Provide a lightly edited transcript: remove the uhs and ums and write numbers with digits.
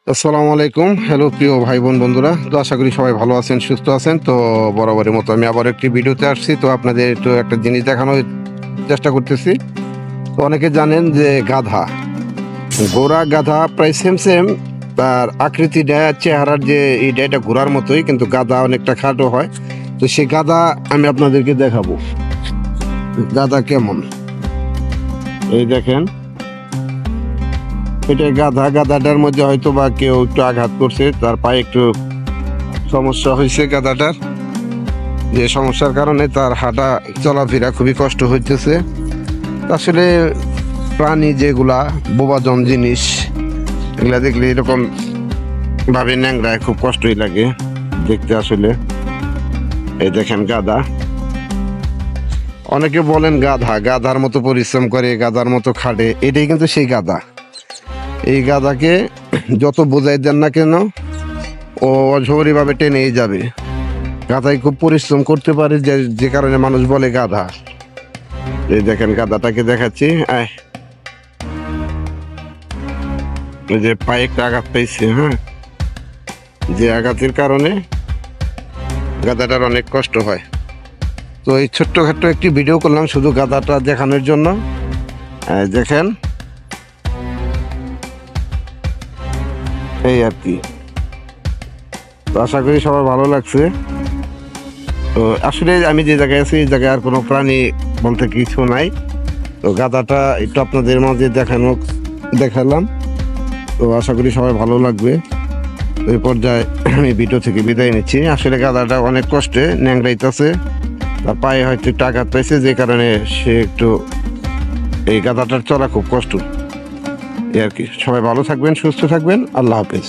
আসসালামু আলাইকুম। হ্যালো প্রিয় ভাই বোন বন্ধুরা। তো আশা করি সবাই ভালো আছেন, সুস্থ আছেন। তো বরাবরের মতো আমি আবার একটি ভিডিওতে আসছি। তো আপনাদের একটু একটা জিনিস দেখানোর চেষ্টা করতেছি। তো অনেকে জানেন যে গাধা, ঘোড়া গাধা প্রায় সেম তার আকৃতিটা, চেহারার যে এইটা এটা ঘোড়ার মতোই, কিন্তু গাধা অনেকটা খাটো হয়। তো সেই গাধা আমি আপনাদেরকে দেখাবো গাধা কেমন। এই দেখেন, এটা গাধাটার মধ্যে হয়তো বা কেউ একটু আঘাত করছে, তার পায়ে একটু সমস্যা হয়েছে গাধাটার, যে সমস্যার কারণে তার হাঁটা চলাফেরা খুবই কষ্ট হইতেছে। আসলে প্রাণী যেগুলা বোবাজন জিনিস, এগুলা দেখলে এরকম ভাবে ন্যাংরায় খুব কষ্টই লাগে দেখতে আসলে। এই দেখেন গাধা, অনেকে বলেন গাধার মতো পরিশ্রম করে, গাধার মতো খাটে, এটাই কিন্তু সেই গাধা। এই গাধাকে যত বোঝাই দেন না কেন, ও অঝোরীভাবে টেনেই যাবে। গাধাই খুব পরিশ্রম করতে পারে, যে কারণে মানুষ বলে গাধা। এই দেখেন গাধাটাকে দেখাচ্ছি। এই যে পায়ে একটা আঘাত পাইছে, হ্যাঁ, যে আঘাতের কারণে গাধাটার অনেক কষ্ট হয়। তো এই ছোট্টখাট্ট একটি ভিডিও করলাম শুধু গাধাটা দেখানোর জন্য। দেখেন, এই আর কি। তো আশা করি সবার ভালো লাগছে। তো আসলে আমি যে জায়গায় আছি এই জায়গায় আর কোনো প্রাণী বলতে কিছু নাই। তো গাধাটা একটু আপনাদের মাঝে দেখালাম। তো আশা করি সবাই ভালো লাগবে। এই পর্যায়ে আমি ভিডিও থেকে বিদায় নিচ্ছি। আসলে গাধাটা অনেক কষ্টে ন্যাংরাইতেছে, তার পায়ে হয়তো একটু আঘাত পাইছে, যে কারণে সে একটু, এই গাধাটার চলা খুব কষ্ট। এই আর কি। সবাই ভালো থাকবেন, সুস্থ থাকবেন। আল্লাহ হাফেজ।